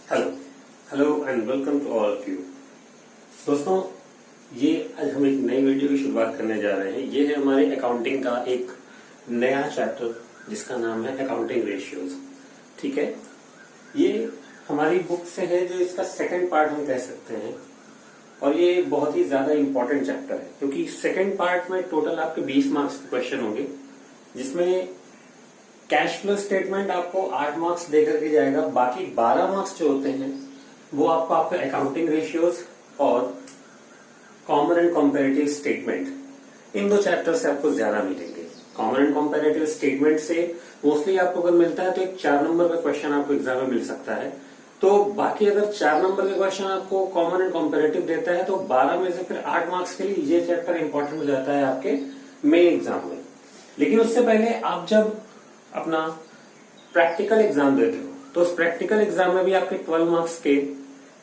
Hello hello and welcome to all of you. दोस्तों, ये आज हम एक नई वीडियो की शुरुआत करने जा रहे हैं। ये है हमारे अकाउंटिंग का एक नया चैप्टर जिसका नाम है अकाउंटिंग रेशियोज। ठीक है, ये हमारी बुक से है जो इसका सेकंड पार्ट हम कह सकते हैं और ये बहुत ही ज्यादा इंपॉर्टेंट चैप्टर है क्योंकि सेकंड पार्ट में टोटल आपके 20 मार्क्स के क्वेश्चन होंगे जिसमें कैश फ्लो स्टेटमेंट आपको 8 मार्क्स देकर के जाएगा। बाकी 12 मार्क्स जो होते हैं वो आपको आपके अकाउंटिंग रेशियोज और common and comparative statement in दो चैप्टर से आपको ज्यादा मिलेंगे। कॉमन एंड कंपैरेटिव स्टेटमेंट से मोस्टली आपको अगर मिलता है तो एक 4 नंबर का क्वेश्चन आपको एग्जाम में मिल सकता है। तो बाकी अगर 4 नंबर का क्वेश्चन आपको कॉमन एंड कंपैरेटिव देता है तो 12 में से फिर 8 मार्क्स के लिए ये चैप्टर इंपॉर्टेंट हो जाता है आपके मेन एग्जाम में। लेकिन उससे पहले आप जब अपना प्रैक्टिकल एग्जाम देते हो तो उस प्रैक्टिकल एग्जाम में भी आपके 12 मार्क्स के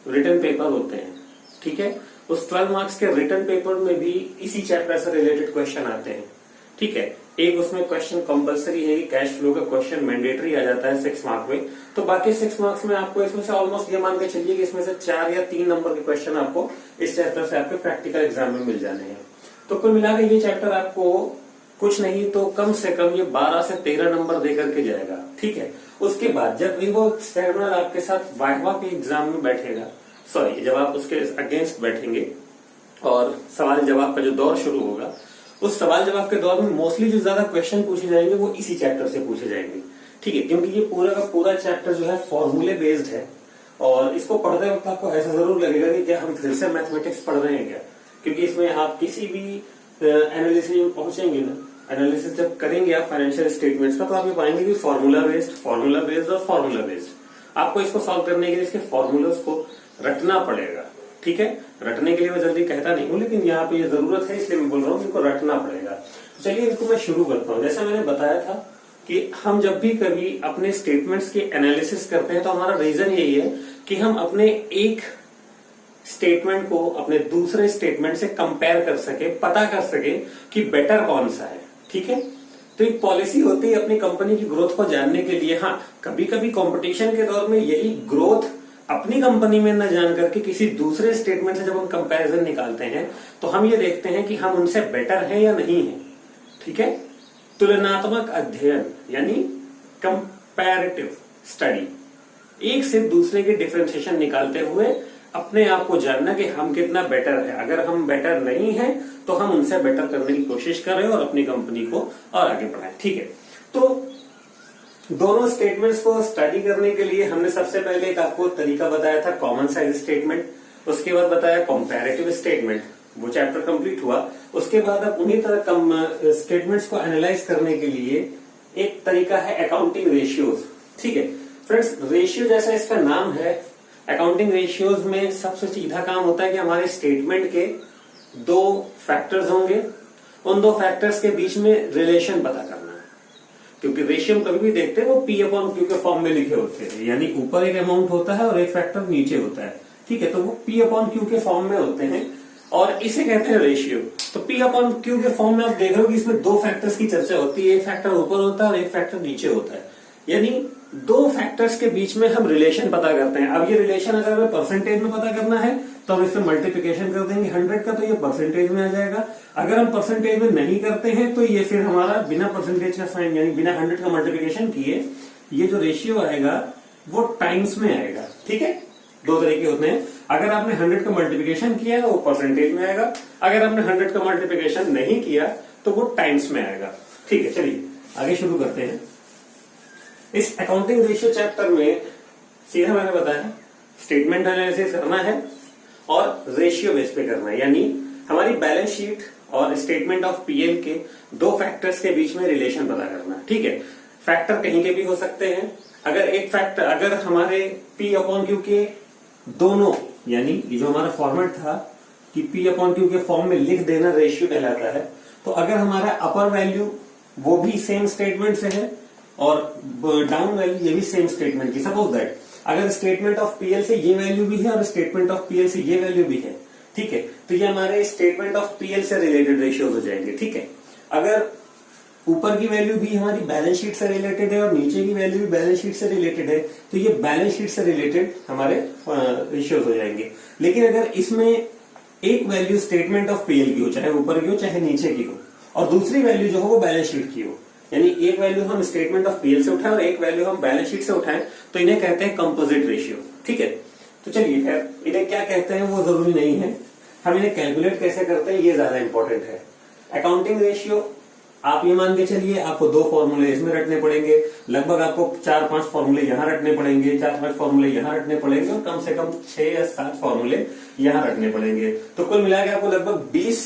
रिटन पेपर होते हैं। ठीक है, उस 12 मार्क्स के रिटन पेपर में भी इसी चैप्टर से रिलेटेड क्वेश्चन आते हैं। ठीक है, एक उसमें क्वेश्चन कंपलसरी है कि कैश फ्लो का क्वेश्चन मैंडेटरी आ जाता है 6 मार्क में। तो बाकी 6 मार्क्स में आपको इसमें से ऑलमोस्ट ये मान के चलिए कि इसमें से 4 या 3 नंबर के क्वेश्चन आपको इस चैप्टर से आपके प्रैक्टिकल एग्जाम में मिल जाने हैं। तो कुल मिलाकर ये चैप्टर आपको कुछ नहीं तो कम से कम ये 12 से 13 नंबर देकर के जाएगा। ठीक है, उसके बाद जब भी वो एक्सटर्नल आपके साथ वाइवा के एग्जाम में बैठेगा, जब आप उसके अगेंस्ट बैठेंगे और सवाल जवाब का जो दौर शुरू होगा, उस सवाल जवाब के दौर में मोस्टली जो ज्यादा क्वेश्चन पूछे जाएंगे वो इसी चैप्टर से पूछे जाएंगे। ठीक है, क्योंकि ये पूरा का पूरा चैप्टर जो है फॉर्मूले बेस्ड है और इसको पढ़ते वक्त आपको ऐसा जरूर लगेगा कि क्या हम फिर से मैथमेटिक्स पढ़ रहे हैं क्या, क्योंकि इसमें आप किसी भी एनालिसिस में पहुंचेंगे ना, एनालिसिस जब करेंगे आप फाइनेंशियल स्टेटमेंट्स का तो आप ये पाएंगे कि फॉर्मूला बेस्ड और फॉर्मूला बेस्ड। आपको इसको सॉल्व करने के लिए इसके फॉर्मूलाज को रटना पड़ेगा। ठीक है, रटने के लिए मैं जल्दी कहता नहीं हूं लेकिन यहाँ पे ये जरूरत है इसलिए मैं बोल रहा हूँ इनको रटना पड़ेगा। चलिए इनको मैं शुरू करता हूँ। जैसा मैंने बताया था कि हम जब भी कभी अपने स्टेटमेंट्स की एनालिसिस करते हैं तो हमारा रीजन यही है कि हम अपने एक स्टेटमेंट को अपने दूसरे स्टेटमेंट से कंपेयर कर सके, पता कर सके कि बेटर कौन सा है। ठीक है, तो एक पॉलिसी होती है अपनी कंपनी की ग्रोथ को जानने के लिए। हाँ, कभी कभी कंपटीशन के दौर में यही ग्रोथ अपनी कंपनी में न जान करके किसी दूसरे स्टेटमेंट से जब हम कंपैरिजन निकालते हैं तो हम ये देखते हैं कि हम उनसे बेटर हैं या नहीं है। ठीक है, तुलनात्मक अध्ययन यानी कंपैरेटिव स्टडी, एक से दूसरे के डिफरेंशिएशन निकालते हुए अपने आप को जानना कि हम कितना बेटर है। अगर हम बेटर नहीं हैं तो हम उनसे बेटर करने की कोशिश करें और अपनी कंपनी को और आगे बढ़ाएं। ठीक है, तो दोनों स्टेटमेंट्स को स्टडी करने के लिए हमने सबसे पहले एक आपको तरीका बताया था कॉमन साइज स्टेटमेंट, उसके बाद बताया कंपैरेटिव स्टेटमेंट, वो चैप्टर कंप्लीट हुआ। उसके बाद अब उन्हीं तरह स्टेटमेंट्स को एनालाइज करने के लिए एक तरीका है अकाउंटिंग रेशियोज। ठीक है फ्रेंड्स, रेशियो जैसा इसका नाम है, अकाउंटिंग रेशियोज में सबसे सीधा काम होता है कि हमारे स्टेटमेंट के 2 फैक्टर्स होंगे, उन 2 फैक्टर्स के बीच में रिलेशन पता करना है। क्योंकि रेशियो कभी भी देखते हैं वो P/Q के फॉर्म में लिखे होते हैं, यानी ऊपर एक अमाउंट होता है और एक फैक्टर नीचे होता है। ठीक है, तो वो P/Q के फॉर्म में होते हैं और इसे कहते हैं रेशियो। तो P/Q के फॉर्म में आप देख रहे हो कि इसमें 2 फैक्टर्स की चर्चा होती है, एक फैक्टर ऊपर होता है और एक फैक्टर नीचे होता है, यानी 2 फैक्टर्स के बीच में हम रिलेशन पता करते हैं। अब ये रिलेशन अगर हमें परसेंटेज में पता करना है तो हम इससे मल्टीप्लिकेशन कर देंगे 100 का, तो ये परसेंटेज में आ जाएगा। अगर हम परसेंटेज में नहीं करते हैं तो ये फिर हमारा बिना परसेंटेज का साइन यानी बिना 100 का मल्टीप्लिकेशन किए ये जो रेशियो आएगा वो टाइम्स में आएगा। ठीक है, 2 तरीके होते हैं, अगर आपने 100 का मल्टीप्लिकेशन किया तो वो परसेंटेज में आएगा, अगर आपने 100 का मल्टीप्लिकेशन नहीं किया तो वो टाइम्स में आएगा। ठीक है, चलिए आगे शुरू करते हैं। इस अकाउंटिंग रेशियो चैप्टर में सीधा मैंने बताया स्टेटमेंट एनालिसिस करना है और रेशियो बेस पे करना है, यानी हमारी बैलेंस शीट और स्टेटमेंट ऑफ पीएल के 2 फैक्टर्स के बीच में रिलेशन पता करना है। ठीक है, फैक्टर कहीं के भी हो सकते हैं। अगर एक फैक्टर अगर हमारे P/Q के दोनों, यानी ये जो हमारा फॉर्मेट था कि P/Q के फॉर्म में लिख देना रेशियो कहलाता है, तो अगर हमारा अपर वैल्यू वो भी सेम स्टेटमेंट से है और डाउन वैल्यू ये भी सेम स्टेटमेंट की, सपोज दैट अगर स्टेटमेंट ऑफ पीएल से ये वैल्यू भी है और स्टेटमेंट ऑफ पीएल से ये वैल्यू भी है, ठीक है, तो ये हमारे स्टेटमेंट ऑफ पीएल से रिलेटेड रेशियोज हो जाएंगे। ठीक है, अगर ऊपर की वैल्यू भी हमारी बैलेंस शीट से रिलेटेड है और नीचे की वैल्यू भी बैलेंस शीट से रिलेटेड है, तो ये बैलेंस शीट से रिलेटेड हमारे रेशियोज हो जाएंगे। लेकिन अगर इसमें एक वैल्यू स्टेटमेंट ऑफ पीएल की हो, चाहे ऊपर की हो चाहे नीचे की हो, और दूसरी वैल्यू जो हो वो बैलेंस शीट की हो, यानी एक वैल्यू हम स्टेटमेंट ऑफ पीएल से उठाएं और एक वैल्यू हम बैलेंस शीट से उठाएं, तो इन्हें कहते हैं कंपोजिट रेशियो। ठीक है, तो चलिए खैर इन्हें क्या कहते हैं वो जरूरी नहीं है, हम इन्हें कैलकुलेट कैसे करते हैं ये ज्यादा इंपॉर्टेंट है। अकाउंटिंग रेशियो आप ये मान के चलिए आपको 2 फॉर्मूले इसमें रटने पड़ेंगे, लगभग आपको 4-5 फॉर्मूले यहां रटने पड़ेंगे, 4-5 फॉर्मूले यहां रटने पड़ेंगे और कम से कम 6 या 7 फॉर्मूले यहां रटने पड़ेंगे। तो कुल मिला के आपको लगभग 20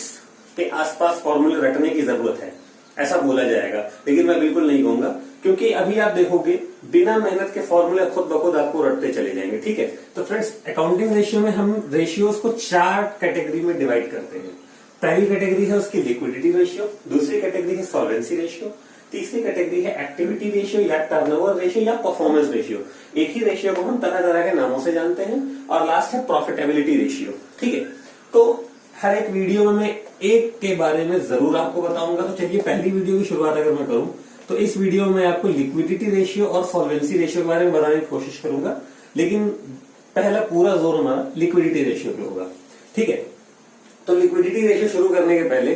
के आसपास फॉर्मूले रटने की जरूरत है, ऐसा बोला जाएगा। लेकिन मैं बिल्कुल नहीं कहूंगा, क्योंकि अभी आप देखोगे बिना मेहनत के फॉर्मूले खुद ब खुद आपको रटते चले जाएंगे। ठीक है, तो फ्रेंड्स अकाउंटिंग रेशियो में हम रेशियोज को 4 कैटेगरी में डिवाइड करते हैं। पहली कैटेगरी है उसकी लिक्विडिटी रेशियो, दूसरी कैटेगरी है सॉल्वेंसी रेशियो, तीसरी कैटेगरी है एक्टिविटी रेशियो या टर्नओवर रेशियो या परफॉर्मेंस रेशियो। एक ही रेशियो को हम तरह तरह के नामों से जानते हैं, और लास्ट है प्रॉफिटेबिलिटी रेशियो। ठीक है, तो हर एक वीडियो में मैं एक के बारे में जरूर आपको बताऊंगा। तो चलिए पहली वीडियो की शुरुआत अगर मैं करूं तो इस वीडियो में आपको लिक्विडिटी रेशियो और सॉल्वेंसी रेशियो के बारे में बताने की कोशिश करूंगा, लेकिन पहला पूरा जोर हमारा लिक्विडिटी रेशियो पे होगा। ठीक है, तो लिक्विडिटी रेशियो शुरू करने के पहले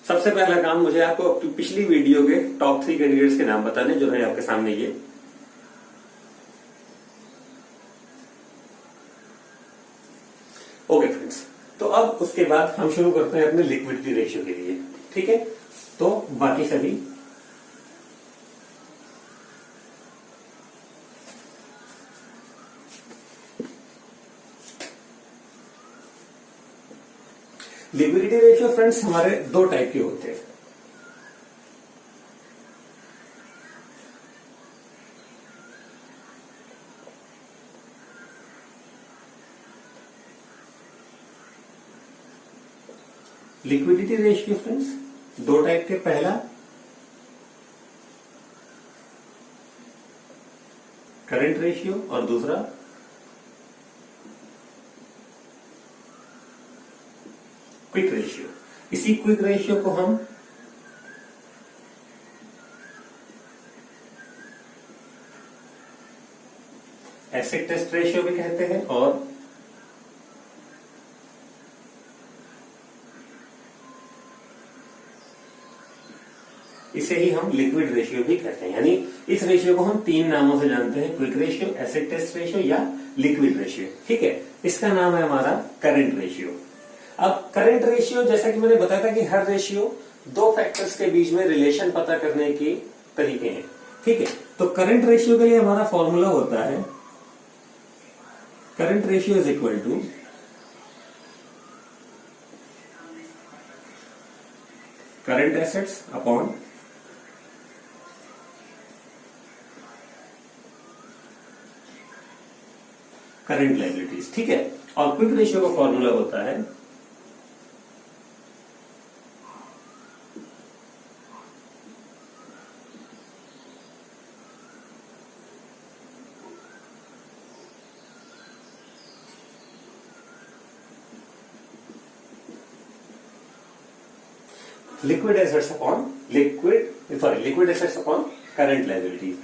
सबसे पहला काम मुझे आपको पिछली वीडियो के टॉप 3 कैंडिडेट्स के नाम बताने, जो है आपके सामने ये। ओके फ्रेंड्स, तो अब उसके बाद हम शुरू करते हैं अपने लिक्विडिटी रेशियो के लिए। ठीक है, तो बाकी सभी लिक्विडिटी रेशियो फ्रेंड्स हमारे 2 टाइप के होते हैं। लिक्विडिटी रेशियो फ्रेंड्स 2 टाइप के, पहला करंट रेशियो और दूसरा क्विक रेशियो। इसी क्विक रेशियो को हम एसिड टेस्ट रेशियो भी कहते हैं और इसे ही हम लिक्विड रेशियो भी कहते हैं। यानी इस रेशियो को हम 3 नामों से जानते हैं, quick ratio, acid test ratio या लिक्विड रेशियो। ठीक है, इसका नाम है हमारा करंट रेशियो। अब करंट रेशियो, जैसा कि मैंने बताया था कि हर रेशियो 2 फैक्टर्स के बीच में रिलेशन पता करने के तरीके हैं। ठीक है, तो करंट रेशियो के लिए हमारा फॉर्मूला होता है current ratio is equal to current assets upon current liabilities. ठीक है, और क्विक रेशियो का फॉर्मूला होता है liquid assets upon liquid assets upon current liabilities.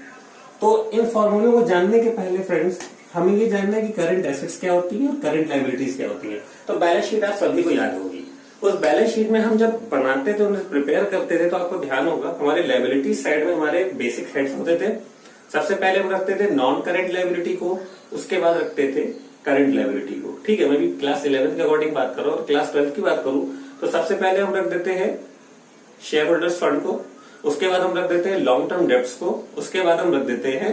तो इन फॉर्मूलों को जानने के पहले फ्रेंड्स हमें ये जानना है कि करंट एसेट्स क्या होती है और करंट लायबिलिटीज क्या होती है। तो बैलेंस शीट आप सभी को याद होगी। उस बैलेंस शीट में हम जब बनाते थे, उन्हें प्रिपेयर करते थे, तो आपको ध्यान होगा हमारे लायबिलिटी साइड में हमारे बेसिक हेड्स होते थे। सबसे पहले हम रखते थे नॉन करंट लायबिलिटी को, उसके बाद रखते थे करंट लायबिलिटी को। ठीक है, मैं भी क्लास 11 के अकॉर्डिंग बात कर रहा हूँ और क्लास 12 की बात करूं तो सबसे पहले हम रख देते हैं शेयर होल्डर्स फंड को, उसके बाद हम रख देते हैं लॉन्ग टर्म डेब्ट्स को, उसके बाद हम रख देते हैं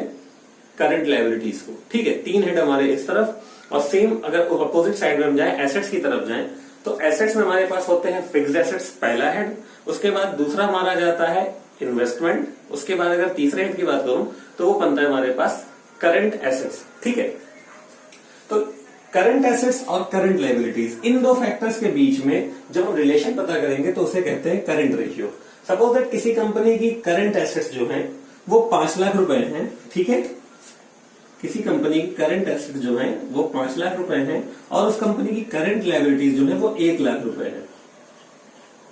करंट लायबिलिटीज को। ठीक है, 3 हेड हमारे इस तरफ, और सेम अगर अपोजिट साइड में हम जाएं, एसेट्स की तरफ जाएं, तो एसेट्स में हमारे पास होते हैं फिक्स्ड एसेट्स पहला हेड, उसके बाद दूसरा हमारा जाता है इन्वेस्टमेंट, उसके बाद अगर तीसरे हेड की बात करूं तो वो बनता है हमारे पास करंट एसेट्स। ठीक है, तो करंट एसेट्स और करंट लायबिलिटीज, इन 2 फैक्टर्स के बीच में जब हम रिलेशन पता करेंगे तो उसे कहते हैं करंट रेशियो। सपोज दैट किसी कंपनी की करंट एसेट्स जो हैं वो 5 लाख रुपए हैं। ठीक है, किसी कंपनी की करंट एसेट जो है वो 5 लाख रुपए हैं और उस कंपनी की करंट लायबिलिटीज जो है वो 1 लाख रुपए है।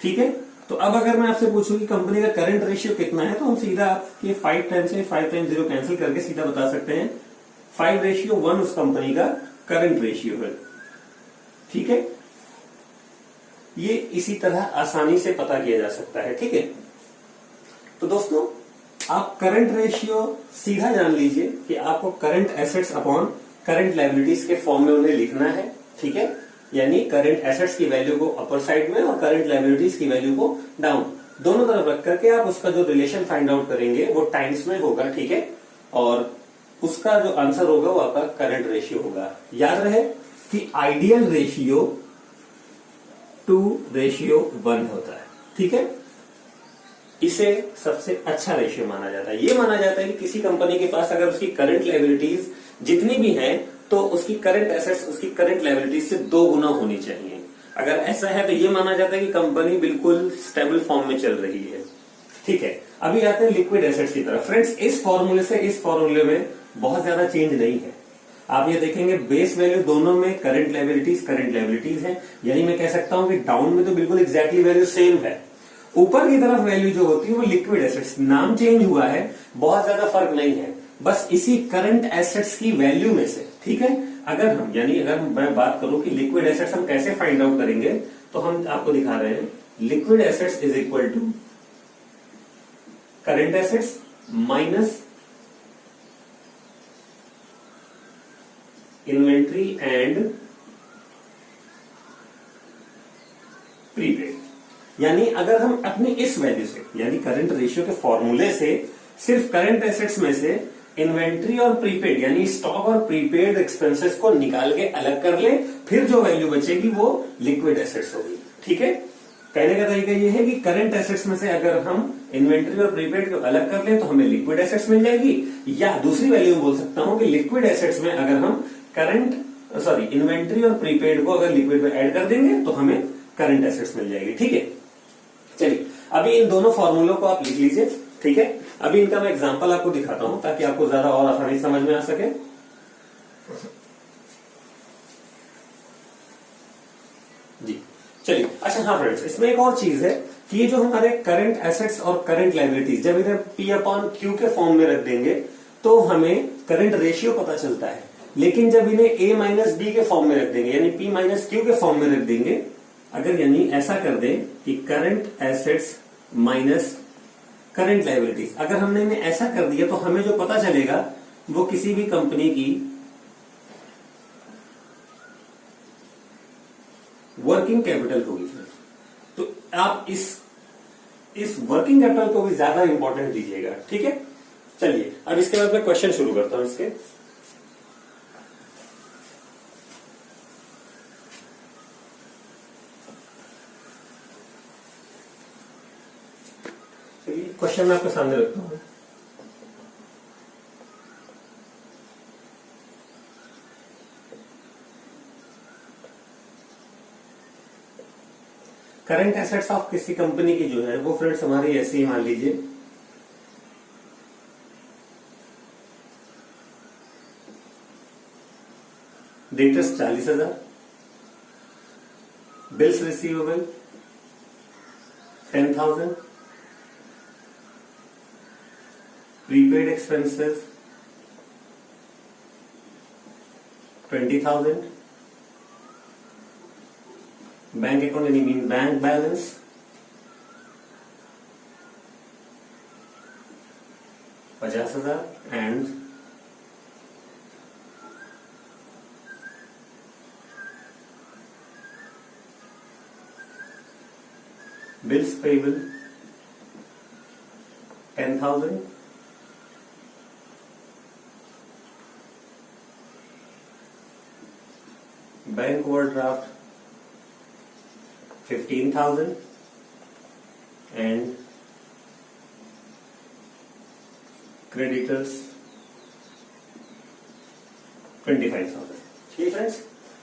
ठीक है, तो अब अगर मैं आपसे पूछूं कि कंपनी का करंट रेशियो कितना है, तो हम सीधा आपके 5 टाइम्स से 5 टाइम्स 0 कैंसिल करके सीधा बता सकते हैं 5:1 उस कंपनी का करंट रेशियो है। ठीक है, ये इसी तरह आसानी से पता किया जा सकता है। ठीक है, तो दोस्तों आप करंट रेशियो सीधा जान लीजिए कि आपको current assets upon current liabilities के फॉर्म में उन्हें लिखना है। ठीक है, यानी करंट एसेट्स की वैल्यू को अपर साइड में और करंट लायबिलिटीज की वैल्यू को डाउन, दोनों तरफ रख करके आप उसका जो रिलेशन फाइंड आउट करेंगे वो टाइम्स में होगा। ठीक है, और उसका जो आंसर होगा वो आपका करंट रेशियो होगा। याद रहे कि आइडियल रेशियो 2:1 होता है। ठीक है, इसे सबसे अच्छा रेशियो माना जाता है। ये माना जाता है कि किसी कंपनी के पास अगर उसकी करंट लायबिलिटीज जितनी भी हैं तो उसकी करंट एसेट्स उसकी करंट लायबिलिटीज से 2 गुना होनी चाहिए। अगर ऐसा है तो ये माना जाता है कि कंपनी बिल्कुल स्टेबल फॉर्म में चल रही है। ठीक है, अभी आते हैं लिक्विड एसेट्स की तरफ। फ्रेंड्स, इस फॉर्मूले से इस फॉर्मूले में बहुत ज्यादा चेंज नहीं है। आप ये देखेंगे बेस वैल्यू दोनों में करंट लायबिलिटीज है, यानी मैं कह सकता हूं कि डाउन में तो बिल्कुल एग्जैक्टली वैल्यू सेम है। ऊपर की तरफ वैल्यू जो होती है वो लिक्विड एसेट्स, नाम चेंज हुआ है, बहुत ज्यादा फर्क नहीं है, बस इसी करंट एसेट्स की वैल्यू में से। ठीक है, अगर मैं बात करूं कि लिक्विड एसेट्स हम कैसे फाइंड आउट करेंगे, तो हम आपको दिखा रहे हैं liquid assets is equal to current assets minus inventory and prepaid. यानी अगर हम अपनी इस वैल्यू से, यानी करंट रेशियो के फॉर्मूले से सिर्फ करंट एसेट्स में से इन्वेंट्री और प्रीपेड यानी स्टॉक और प्रीपेड एक्सपेंसेस को निकाल के अलग कर ले, फिर जो वैल्यू बचेगी वो लिक्विड एसेट्स होगी। ठीक है, कहने का तरीका ये है कि करंट एसेट्स में से अगर हम इन्वेंट्री और प्रीपेड को अलग कर ले तो हमें लिक्विड एसेट्स मिल जाएगी, या दूसरी वैल्यू बोल सकता हूं कि लिक्विड एसेट्स में अगर हम इन्वेंट्री और प्रीपेड को अगर लिक्विड में ऐड कर देंगे तो हमें करंट एसेट्स मिल जाएगी। ठीक है, चलिए अभी इन दोनों फॉर्मूलों को आप लिख लीजिए। ठीक है, अभी इनका मैं एग्जांपल आपको दिखाता हूं ताकि आपको ज्यादा और आसानी समझ में आ सके। जी चलिए, अच्छा हाँ फ्रेंड्स, इसमें एक और चीज है कि ये जो हमारे करंट एसेट्स और करंट लायबिलिटीज जब इधर P/Q के फॉर्म में रख देंगे तो हमें करंट रेशियो पता चलता है, लेकिन जब इन्हें A-B के फॉर्म में रख देंगे यानी P-Q के फॉर्म में रख देंगे, अगर यानी ऐसा कर दें कि current assets minus current liabilities, अगर हमने इन्हें ऐसा कर दिया तो हमें जो पता चलेगा वो किसी भी कंपनी की वर्किंग कैपिटल होगी। तो आप इस वर्किंग कैपिटल को भी ज्यादा इंपॉर्टेंट दीजिएगा। ठीक है, चलिए अब इसके बाद मैं क्वेश्चन शुरू करता हूं इसके। क्वेश्चन मैं आपके सामने रखता हूं। करंट एसेट्स ऑफ किसी कंपनी की जो है वो फ्रेंड्स हमारी ऐसे ही मान लीजिए debtors 40,000, bills receivable 10,000, prepaid expenses 20,000, bank account any mean bank balance 50,000 and bills payable 10,000, bank overdraft 15,000 and creditors 25,000। ठीक है फ्रेंड्स,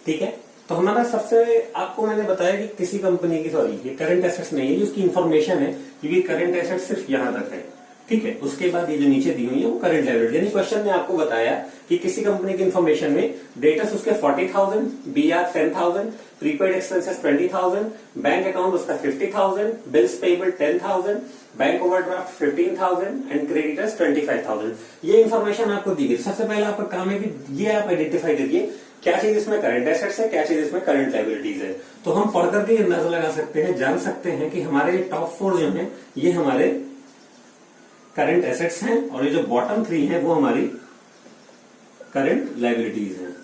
ठीक है, तो हमारा सबसे आपको मैंने बताया कि किसी कंपनी की, सॉरी ये करंट एसेट्स नहीं है, ये उसकी इंफॉर्मेशन है क्योंकि करंट एसेट्स सिर्फ यहां तक है। ठीक है। उसके बाद ये जो नीचे दी हुई है वो करंट लायबिलिटी, यानी क्वेश्चन ने आपको बताया कि किसी कंपनी की इंफॉर्मेशन में डेटर्स उसके 40,000, BR 10,000, prepaid expenses 20,000, bank account उसका 50,000, bills payable 10,000, bank overdraft 15,000 and creditors 25,000। ये इंफॉर्मेशन आपको दी गई। सबसे पहले आपका काम है कि ये आप आइडेंटिफाई करिए क्या चीज इसमें करंट एसेट्स है, क्या चीज इसमें करंट लायबिलिटीज है। तो हम पढ़ करके अंदाजा लगा सकते हैं, जान सकते हैं कि हमारे ये टॉप 4 जो हैं ये हमारे करंट एसेट्स हैं और ये जो बॉटम 3 हैं वो हमारी करंट लायबिलिटीज हैं।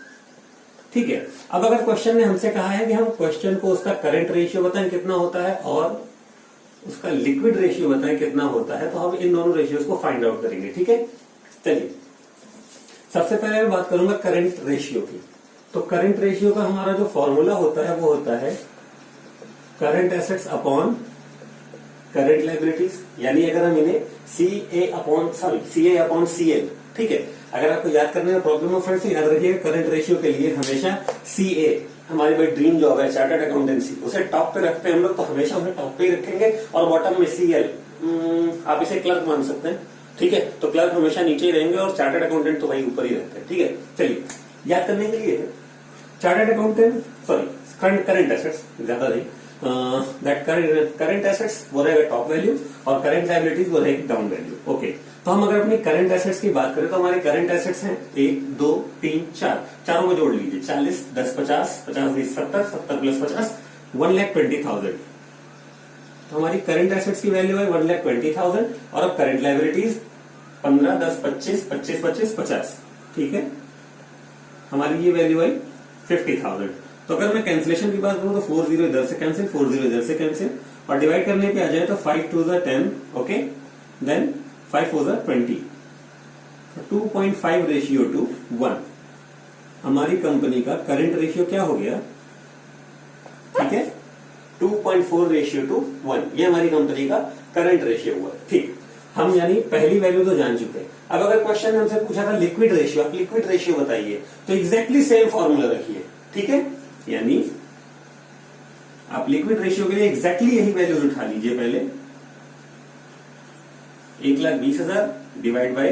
ठीक है। अब अगर क्वेश्चन ने हमसे कहा है कि हम क्वेश्चन को उसका करंट रेशियो बताएं कितना होता है और उसका लिक्विड रेशियो बताएं कितना होता है, तो हम इन दोनों रेशियोज को फाइंड आउट करेंगे। ठीक है। चलिए सबसे पहले मैं बात करूंगा करंट रेशियो की। तो करंट रेशियो का हमारा जो फॉर्मूला होता है वो होता है current assets upon current liabilities, यानी अगर हम इन्हें CA अपॉन CL, ठीक है। अगर आपको याद करने में प्रॉब्लम हो फ्रेंड्स, याद रखिएगा करंट रेशियो के लिए हमेशा CA, हमारी भाई ड्रीम जॉब है चार्टर्ड अकाउंटेंसी, उसे टॉप पे रखते हैं हम लोग, तो हमेशा उसे टॉप पे ही रखेंगे। और बॉटम में CL, आप इसे क्लर्क मान सकते हैं। ठीक है। तो क्लर्क हमेशा नीचे ही रहेंगे और चार्टर्ड अकाउंटेंट तो वही ऊपर ही रहते हैं। ठीक है। चलिए याद करने के लिए चार्टर्ड अकाउंटेंट करंट एसेट्स ज्यादा नहीं, दैट करंट एसेट्स वो रहेगा टॉप वैल्यू और करंट लायबिलिटीज वो रहेगी डाउन वैल्यू। ओके। तो हम अगर अपनी करंट एसेट्स की बात करें तो हमारे करंट एसेट्स हैं 1 2 3 4, चारों में जोड़ लीजिए 40 10 50, 50 20 70, 70 प्लस 50 1,20,000। तो हमारी करंट एसेट्स की वैल्यू है 1,20,000 और अब करंट लायबिलिटीज 15 10 25 25 25 50। ठीक है। हमारी ये वैल्यू है 50,000। तो अगर मैं कैंसिलेशन की बात करूं तो 40 इधर से कैंसिल, 40 इधर से कैंसिल और डिवाइड करने पे आ जाए तो 5 2 10, ओके, देन 5 4 20, 2.5 रेशियो टू 1 हमारी कंपनी का करंट रेशियो क्या हो गया। ठीक है। 2.4 रेशियो टू 1 ये हमारी कंपनी का करंट रेशियो हुआ। ठीक। हम यानी पहली वैल्यू तो जान चुके हैं। अब अगर क्वेश्चन ने हमसे पूछा था लिक्विड रेशियो, आप लिक्विड रेशियो बताइए, तो एग्जैक्टली सेम फॉर्मूला रखिए। ठीक है। यानी आप लिक्विड रेशियो के लिए एग्जैक्टली यही वैल्यूज उठा लीजिए। पहले 1,20,000 डिवाइड बाई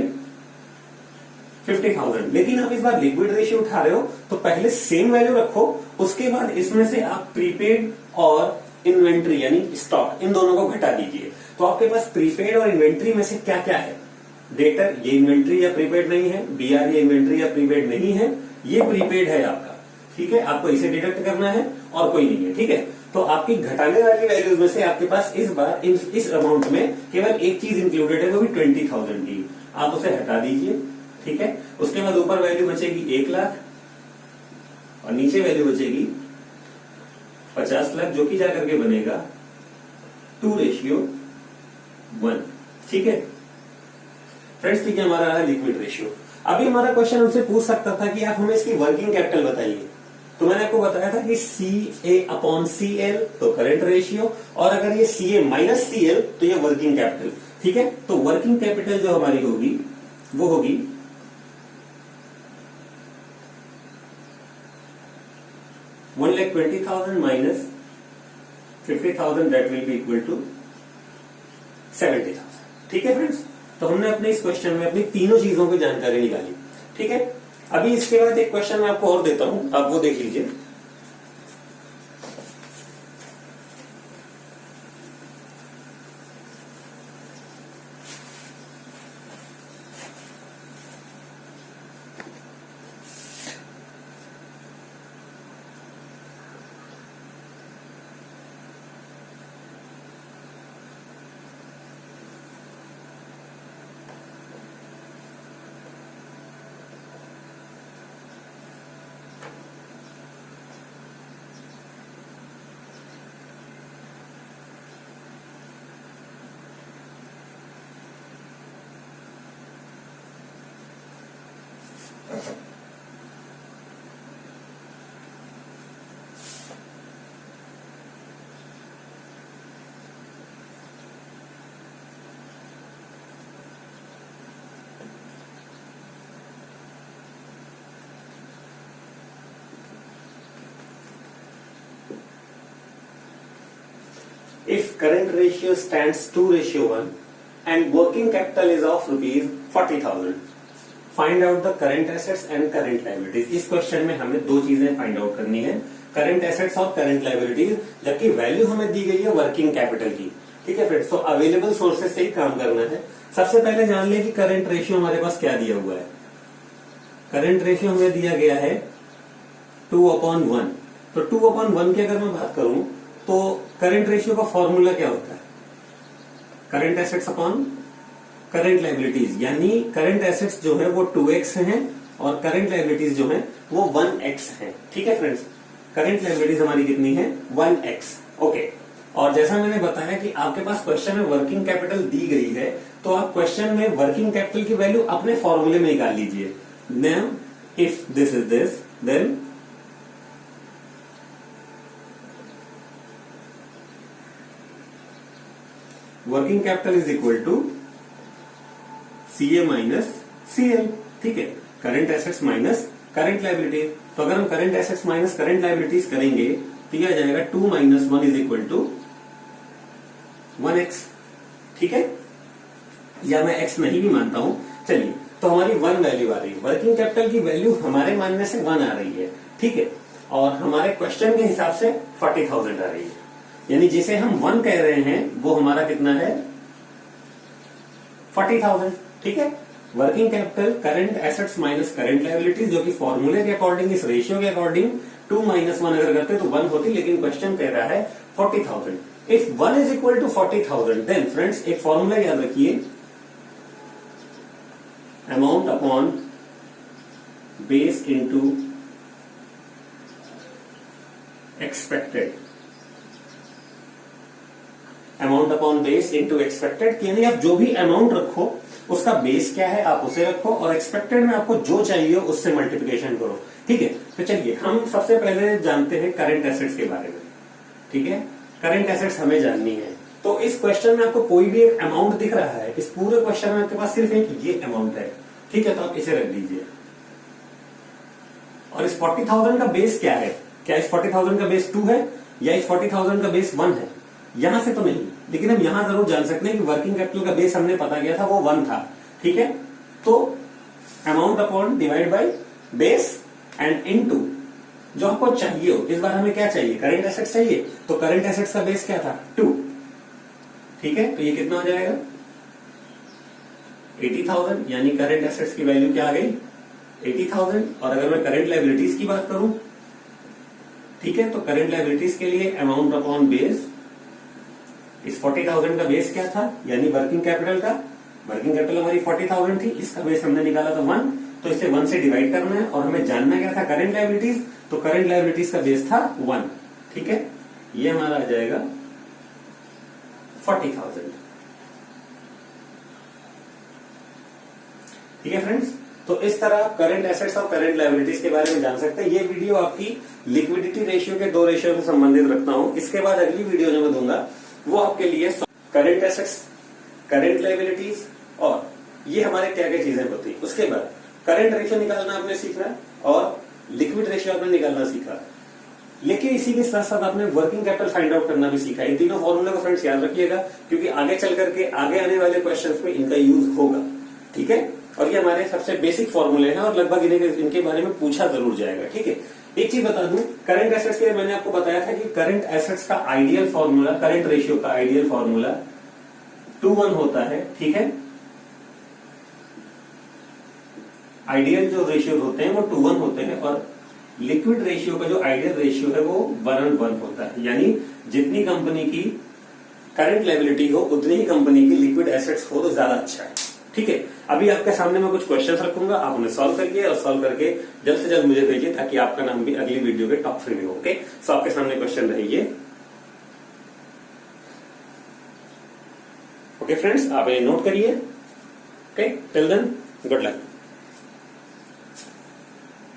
50,000। लेकिन आप इस बार लिक्विड रेशियो उठा रहे हो तो पहले सेम वैल्यू रखो, उसके बाद इसमें से आप प्रीपेड और इन्वेंट्री यानी स्टॉक इन दोनों को घटा दीजिए। तो आपके पास प्रीपेड और इन्वेंट्री में से क्या क्या है। डेटर ये इन्वेंट्री या प्रीपेड नहीं है, बीआर ये इन्वेंट्री या प्रीपेड नहीं है, ये प्रीपेड है आपका। ठीक है। आपको इसे डिडक्ट करना है और कोई नहीं है। ठीक है। तो आपकी घटाने वाली वैल्यूज में से आपके पास इस बार इस अमाउंट में केवल एक चीज इंक्लूडेड है, वो भी 20,000 की। आप उसे हटा दीजिए। ठीक है। उसके बाद ऊपर वैल्यू बचेगी 1 लाख और नीचे वैल्यू बचेगी 50 लाख, जो कि जाकर के बनेगा 2:1। ठीक है फ्रेंड्स। ठीक है। हमारा है लिक्विड रेशियो। अभी हमारा क्वेश्चन हमसे पूछ सकता था कि आप हमें इसकी वर्किंग कैपिटल बताइए। तो मैंने आपको बताया था कि CA अपॉन CL तो करंट रेशियो, और अगर ये CA माइनस CL तो ये वर्किंग कैपिटल। ठीक है। तो वर्किंग कैपिटल जो हमारी होगी वो होगी 1,20,000 minus 50,000, that will be equal to 70,000। ठीक है फ्रेंड्स। तो हमने अपने इस क्वेश्चन में अपनी तीनों चीजों की जानकारी निकाली। ठीक है। अभी इसके बाद एक क्वेश्चन मैं आपको और देता हूं, आप वो देख लीजिए। If current ratio stands 2:1, and working capital is of ₹40,000। Find out the current assets and current liabilities. इस क्वेश्चन में हमें दो चीजें फाइंड आउट करनी है, करंट एसेट्स और करंट लायबिलिटीज, जबकि वैल्यू हमें दी गई है वर्किंग कैपिटल की। ठीक है फ्रेंड्स, तो अवेलेबल सोर्सेज से ही काम करना है। सबसे पहले जान ले कि करंट रेशियो हमारे पास क्या दिया हुआ है। करंट रेशियो हमें दिया गया है 2/1। तो 2/1 की अगर मैं बात करूं तो करंट रेशियो का फॉर्मूला क्या होता है, current assets upon current liabilities, यानी करंट एसेट्स जो है वो 2x हैं और करंट लायबिलिटीज जो है वो 1x है। ठीक है फ्रेंड्स, करंट लायबिलिटीज हमारी कितनी है 1x। ओके, और जैसा मैंने बताया कि आपके पास क्वेश्चन में वर्किंग कैपिटल दी गई है, तो आप क्वेश्चन में वर्किंग कैपिटल की वैल्यू अपने फॉर्मूले में निकाल लीजिए। Now if this is this, then working capital is equal to CA minus CL। ठीक है, current assets minus current liabilities. तो अगर हम current assets minus current liabilities करेंगे तो यह आ जाएगा 2 - 1 इज इक्वल टू 1x। ठीक है, या मैं x नहीं भी मानता हूं, चलिए, तो हमारी 1 वैल्यू आ रही है। वर्किंग कैपिटल की वैल्यू हमारे मानने से 1 आ रही है। ठीक है, और हमारे क्वेश्चन के हिसाब से 40,000 आ रही है, यानी जिसे हम 1 कह रहे हैं वो हमारा कितना है 40,000। ठीक है, working capital current assets minus current liabilities, जो कि फॉर्मूले के अकॉर्डिंग, इस रेशियो के अकॉर्डिंग 2 - 1 अगर करते तो 1 होती, लेकिन क्वेश्चन कह रहा है 40,000। If 1 is equal to 40,000, then friends एक फॉर्मूला याद रखिए, amount upon base into expected, amount upon base into expected, यानी आप जो भी अमाउंट रखो उसका बेस क्या है आप उसे रखो, और एक्सपेक्टेड में आपको जो चाहिए उससे मल्टीप्लिकेशन करो। ठीक है, तो चलिए हम सबसे पहले जानते हैं करंट एसेट्स के बारे में। ठीक है, करंट एसेट्स हमें जाननी है। तो इस क्वेश्चन में आपको कोई भी एक अमाउंट दिख रहा है, इस पूरे क्वेश्चन में आपके पास सिर्फ एक ये अमाउंट है। ठीक है, तो आप इसे रख दीजिए। और इस 40,000 का बेस क्या है, क्या इस 40,000 का बेस 2 है या इस 40,000 का बेस 1 है, यहां से तो नहीं, लेकिन हम यहां जरूर जान सकते हैं कि वर्किंग कैपिटल का बेस हमने पता किया था वो 1 था। ठीक है, तो amount upon divide by base and into जो आपको चाहिए हो। इस बार हमें क्या चाहिए, करंट एसेट्स चाहिए, तो करंट एसेट्स का बेस क्या था 2। ठीक है, तो ये कितना हो जाएगा 80,000, यानी करंट एसेट्स की वैल्यू क्या आ गई 80,000। और अगर मैं करंट लायबिलिटीज की बात करूं, ठीक है, तो करंट लायबिलिटीज के लिए अमाउंट अपॉन बेस, इस 40,000 का बेस क्या था, यानी वर्किंग कैपिटल का, वर्किंग कैपिटल हमारी 40,000 थी, इसका बेस हमने निकाला था 1, तो इसे 1 से डिवाइड करना है। और हमें जानना क्या था करंट लायबिलिटीज, तो करंट लायबिलिटीज का बेस था 1। ठीक है, ये हमारा आ जाएगा 40,000। ठीक है फ्रेंड्स, तो इस तरह आप करंट एसेट्स और करंट लायबिलिटीज के बारे में जान सकते हैं। ये वीडियो आपकी लिक्विडिटी रेशियो के 2 रेशियो से संबंधित रखता हूं। इसके बाद अगली वीडियो जो मैं दूंगा वो आपके लिए करंट एसेट्स, करंट लायबिलिटीज और ये हमारे क्या क्या चीजें होती है। उसके बाद करंट रेशियो निकालना आपने सीखना और लिक्विड रेशियो आपने निकालना सीखा, लेकिन इसी के साथ साथ आपने वर्किंग कैपिटल फाइंड आउट करना भी सीखा। इन तीनों फॉर्मूले को फ्रेंड्स याद रखिएगा, क्योंकि आगे चल करके आगे आने वाले क्वेश्चंस में इनका यूज होगा। ठीक है, और ये हमारे सबसे बेसिक फॉर्मूले हैं और लगभग इनके बारे में पूछा जरूर जाएगा। ठीक है, एक चीज बता दूं, करंट एसेट्स के लिए मैंने आपको बताया था कि करंट एसेट्स का आइडियल फॉर्मूला, करंट रेशियो का आइडियल फॉर्मूला 2:1 होता है। ठीक है, आइडियल जो रेशियो होते हैं वो 2:1 होते हैं, और लिक्विड रेशियो का जो आइडियल रेशियो है वो 1:1 होता है। यानी जितनी कंपनी की करंट लायबिलिटी हो उतनी ही कंपनी की लिक्विड एसेट्स हो तो ज्यादा अच्छा है। ठीक है, अभी आपके सामने मैं कुछ क्वेश्चंस रखूंगा, आप उन्हें सॉल्व करिए और सॉल्व करके जल्द से जल्द मुझे भेजिए ताकि आपका नाम भी अगली वीडियो के टॉप 3 में हो। ओके, सो आपके सामने क्वेश्चन रहिए। ओके फ्रेंड्स, आप ये नोट करिए। Okay, till then good luck.